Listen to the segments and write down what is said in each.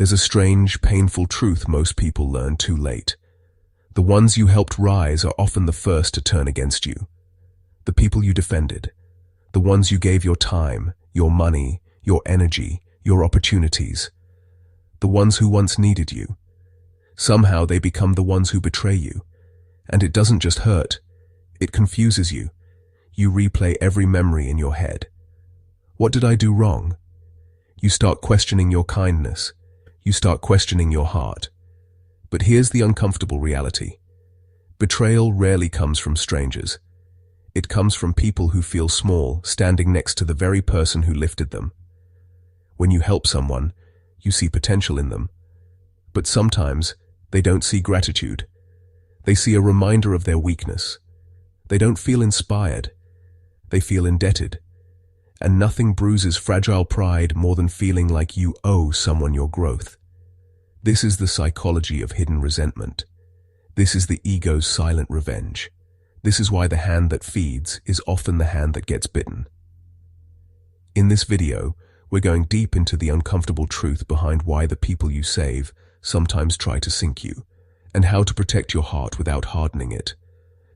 There's a strange, painful truth most people learn too late. The ones you helped rise are often the first to turn against you. The people you defended, the ones you gave your time, your money, your energy, your opportunities, the ones who once needed you. Somehow they become the ones who betray you. And it doesn't just hurt, it confuses you. You replay every memory in your head. What did I do wrong? You start questioning your kindness. You start questioning your heart. But here's the uncomfortable reality. Betrayal rarely comes from strangers. It comes from people who feel small, standing next to the very person who lifted them. When you help someone, you see potential in them. But sometimes, they don't see gratitude. They see a reminder of their weakness. They don't feel inspired. They feel indebted. And nothing bruises fragile pride more than feeling like you owe someone your growth. This is the psychology of hidden resentment. This is the ego's silent revenge. This is why the hand that feeds is often the hand that gets bitten. In this video, we're going deep into the uncomfortable truth behind why the people you save sometimes try to sink you, and how to protect your heart without hardening it.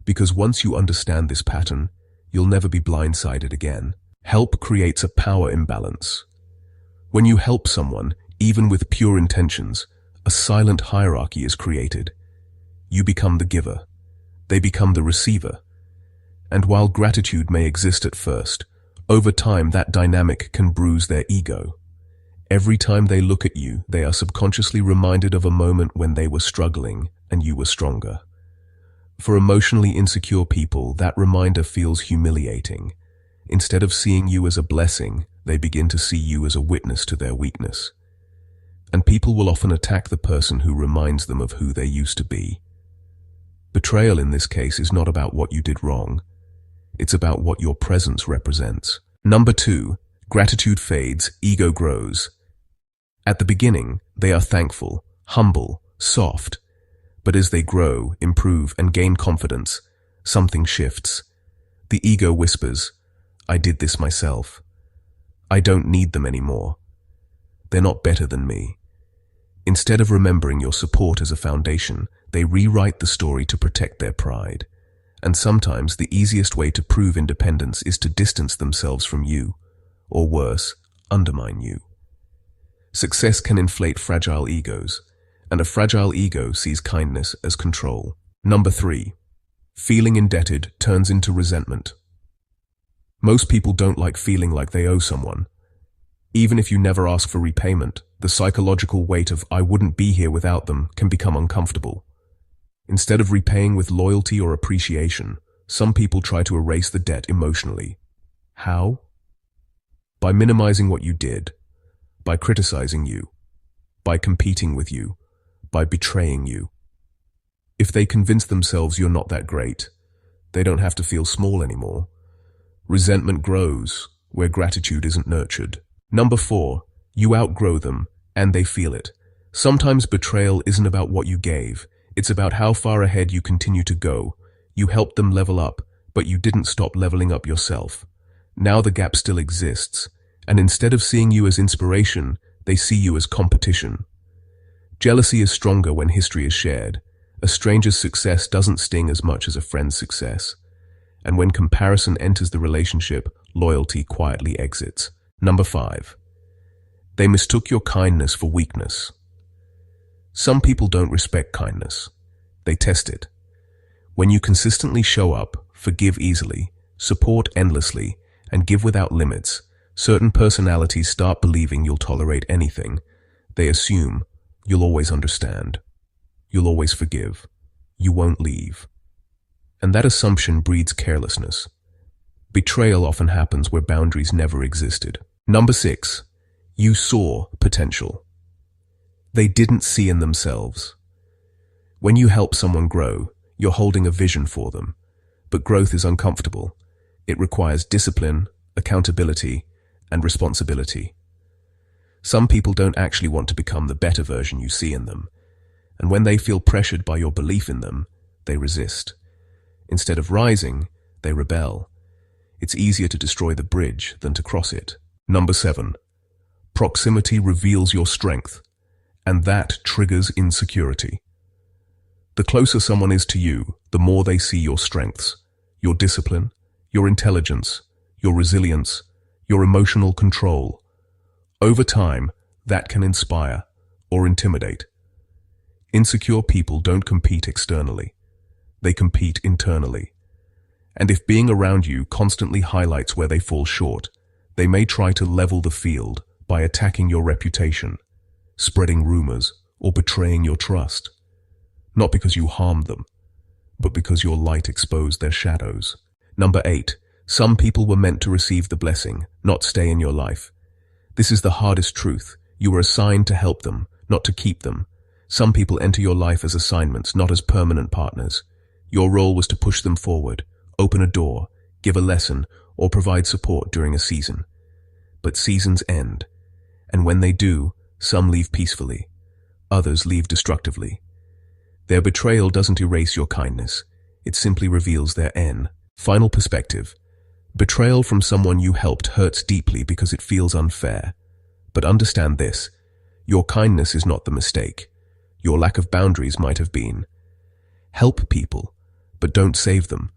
Because once you understand this pattern, you'll never be blindsided again. Help creates a power imbalance. When you help someone, even with pure intentions, a silent hierarchy is created. You become the giver. They become the receiver. And while gratitude may exist at first, over time that dynamic can bruise their ego. Every time they look at you, they are subconsciously reminded of a moment when they were struggling and you were stronger. For emotionally insecure people, that reminder feels humiliating. Instead of seeing you as a blessing, they begin to see you as a witness to their weakness. And people will often attack the person who reminds them of who they used to be. Betrayal in this case is not about what you did wrong. It's about what your presence represents. Number 2, gratitude fades, ego grows. At the beginning, they are thankful, humble, soft. But as they grow, improve, and gain confidence, something shifts. The ego whispers, I did this myself. I don't need them anymore. They're not better than me. Instead of remembering your support as a foundation, they rewrite the story to protect their pride. And sometimes the easiest way to prove independence is to distance themselves from you, or worse, undermine you. Success can inflate fragile egos, and a fragile ego sees kindness as control. Number 3, feeling indebted turns into resentment. Most people don't like feeling like they owe someone. Even if you never ask for repayment, the psychological weight of I wouldn't be here without them can become uncomfortable. Instead of repaying with loyalty or appreciation, some people try to erase the debt emotionally. How? By minimizing what you did, by criticizing you, by competing with you, by betraying you. If they convince themselves you're not that great, they don't have to feel small anymore. Resentment grows where gratitude isn't nurtured. Number 4, you outgrow them, and they feel it. Sometimes betrayal isn't about what you gave. It's about how far ahead you continue to go. You helped them level up, but you didn't stop leveling up yourself. Now the gap still exists, and instead of seeing you as inspiration, they see you as competition. Jealousy is stronger when history is shared. A stranger's success doesn't sting as much as a friend's success. And when comparison enters the relationship, loyalty quietly exits. Number 5, they mistook your kindness for weakness. Some people don't respect kindness. They test it. When you consistently show up, forgive easily, support endlessly, and give without limits, certain personalities start believing you'll tolerate anything. They assume you'll always understand. You'll always forgive. You won't leave. And that assumption breeds carelessness. Betrayal often happens where boundaries never existed. Number 6, you saw potential. They didn't see in themselves. When you help someone grow, you're holding a vision for them. But growth is uncomfortable. It requires discipline, accountability, and responsibility. Some people don't actually want to become the better version you see in them. And when they feel pressured by your belief in them, they resist. Instead of rising, they rebel. It's easier to destroy the bridge than to cross it. Number 7, proximity reveals your strength, and that triggers insecurity. The closer someone is to you, the more they see your strengths, your discipline, your intelligence, your resilience, your emotional control. Over time, that can inspire or intimidate. Insecure people don't compete externally. They compete internally. And if being around you constantly highlights where they fall short, they may try to level the field by attacking your reputation, spreading rumors, or betraying your trust. Not because you harmed them, but because your light exposed their shadows. Number 8. Some people were meant to receive the blessing, not stay in your life. This is the hardest truth. You were assigned to help them, not to keep them. Some people enter your life as assignments, not as permanent partners. Your role was to push them forward, open a door, give a lesson, or provide support during a season. But seasons end, and when they do, some leave peacefully, others leave destructively. Their betrayal doesn't erase your kindness, it simply reveals their end. Final perspective. Betrayal from someone you helped hurts deeply because it feels unfair. But understand this, your kindness is not the mistake. Your lack of boundaries might have been. Help people, but don't save them.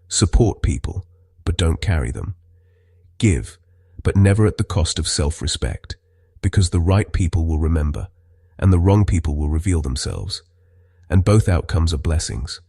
Support people, but don't carry them. Give, but never at the cost of self-respect, because the right people will remember, and the wrong people will reveal themselves. And both outcomes are blessings.